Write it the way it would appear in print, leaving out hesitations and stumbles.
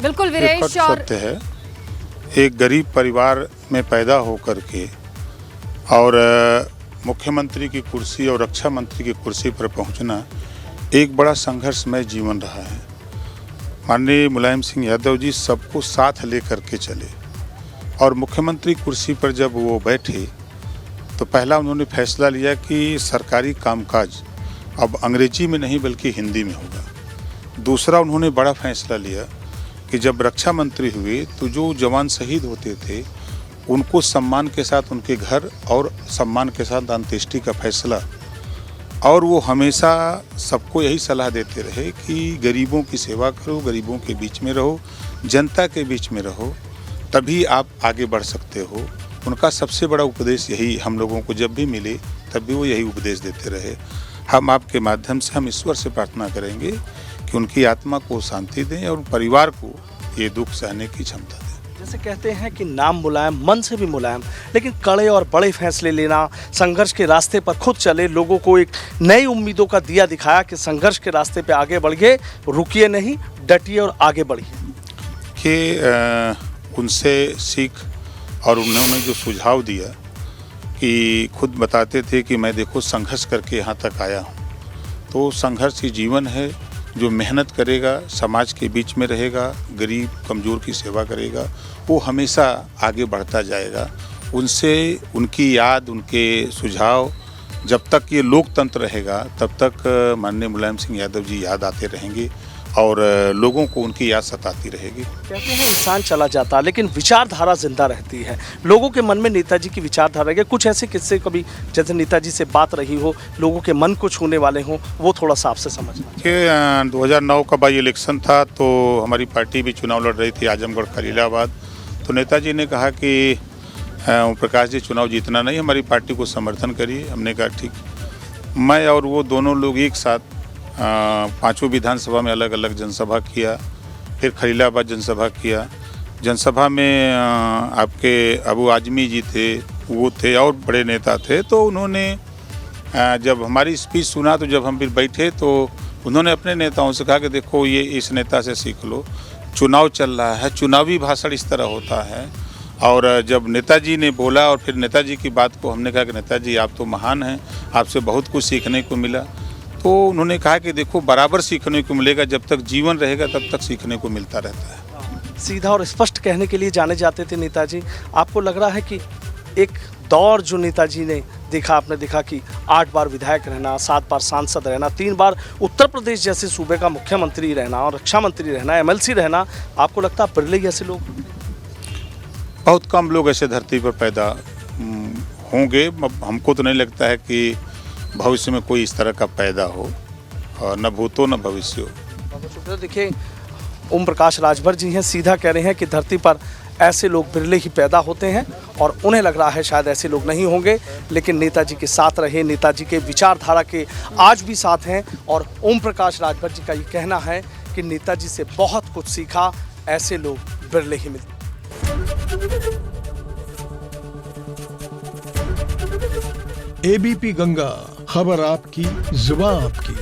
बिल्कुल ये वीरेश। कट और सत्य है, एक गरीब परिवार में पैदा होकर के और मुख्यमंत्री की कुर्सी और रक्षा मंत्री की कुर्सी पर पहुंचना एक बड़ा संघर्षमय जीवन रहा है। माननीय मुलायम सिंह यादव जी सबको साथ लेकर के चले और मुख्यमंत्री कुर्सी पर जब वो बैठे तो पहला उन्होंने फैसला लिया कि सरकारी कामकाज अब अंग्रेजी में नहीं बल्कि हिंदी में होगा। दूसरा उन्होंने बड़ा फैसला लिया कि जब रक्षा मंत्री हुए तो जो जवान शहीद होते थे उनको सम्मान के साथ उनके घर और सम्मान के साथ अंत्येष्टि का फैसला। और वो हमेशा सबको यही सलाह देते रहे कि गरीबों की सेवा करो, गरीबों के बीच में रहो, जनता के बीच में रहो, तभी आप आगे बढ़ सकते हो। उनका सबसे बड़ा उपदेश यही हम लोगों को जब भी मिले तब भी वो यही उपदेश देते रहे। हम आपके माध्यम से हम ईश्वर से प्रार्थना करेंगे कि उनकी आत्मा को शांति दें और परिवार को ये दुख सहने की क्षमता दें। जैसे कहते हैं कि नाम मुलायम मन से भी मुलायम, लेकिन कड़े और बड़े फैसले लेना, संघर्ष के रास्ते पर खुद चले, लोगों को एक नई उम्मीदों का दिया दिखाया कि संघर्ष के रास्ते पे आगे बढ़िए, रुकिए नहीं, डटिए और आगे बढ़िए। कि उनसे सीख और उन्होंने जो सुझाव दिया कि खुद बताते थे कि मैं देखो संघर्ष करके यहाँ तक आया हूँ, तो संघर्ष ही जीवन है। जो मेहनत करेगा, समाज के बीच में रहेगा, गरीब कमज़ोर की सेवा करेगा, वो हमेशा आगे बढ़ता जाएगा। उनसे उनकी याद, उनके सुझाव जब तक ये लोकतंत्र रहेगा तब तक माननीय मुलायम सिंह यादव जी याद आते रहेंगे और लोगों को उनकी याद सताती रहेगी। कहते हैं इंसान चला जाता लेकिन विचारधारा जिंदा रहती है। लोगों के मन में नेताजी की विचारधारा है। कुछ ऐसे किस्से कभी जैसे नेताजी से बात रही हो, लोगों के मन को छूने वाले हों, वो थोड़ा सा आपसे समझना। कि 2009 का बाई इलेक्शन था तो हमारी पार्टी भी चुनाव लड़ रही थी आजमगढ़ खलीलाबाद। तो नेताजी ने कहा कि ओम प्रकाश जी चुनाव जीतना नहीं, हमारी पार्टी को समर्थन करिए। हमने कहा ठीक। मैं और वो दोनों लोग एक साथ 5 विधानसभा में अलग अलग जनसभा किया, फिर खलीलाबाद जनसभा किया। जनसभा में आपके अबू आजमी जी थे, वो थे और बड़े नेता थे। तो उन्होंने जब हमारी स्पीच सुना तो जब हम फिर बैठे तो उन्होंने अपने नेताओं से कहा कि देखो ये इस नेता से सीख लो, चुनाव चल रहा है, चुनावी भाषण इस तरह होता है। और जब नेताजी ने बोला और फिर नेताजी की बात को हमने कहा कि नेताजी आप तो महान हैं, आपसे बहुत कुछ सीखने को मिला। तो उन्होंने कहा कि देखो बराबर सीखने को मिलेगा, जब तक जीवन रहेगा तब तक सीखने को मिलता रहता है। सीधा और स्पष्ट कहने के लिए जाने जाते थे नेताजी। आपको लग रहा है कि एक दौर जो नेताजी ने देखा, आपने देखा कि 8 बार विधायक रहना, 7 बार सांसद रहना, 3 बार उत्तर प्रदेश जैसे सूबे का मुख्यमंत्री रहना और रक्षा मंत्री रहना, MLC रहना, आपको लगता है बिरले जैसे लोग? बहुत कम लोग ऐसे धरती पर पैदा होंगे। हमको तो नहीं लगता है कि भविष्य में कोई इस तरह का पैदा हो, और न भूत हो न भविष्य हो। बहुत शुक्रिया। देखिए ओम प्रकाश राजभर जी हैं, सीधा कह रहे हैं कि धरती पर ऐसे लोग बिरले ही पैदा होते हैं और उन्हें लग रहा है शायद ऐसे लोग नहीं होंगे, लेकिन नेताजी के साथ रहे, नेताजी के विचारधारा के आज भी साथ हैं। और ओम प्रकाश राजभर जी का ये कहना है कि नेताजी से बहुत कुछ सीखा, ऐसे लोग बिरले ही मिलते। ABP गंगा, खबर आपकी, जुबान आपकी।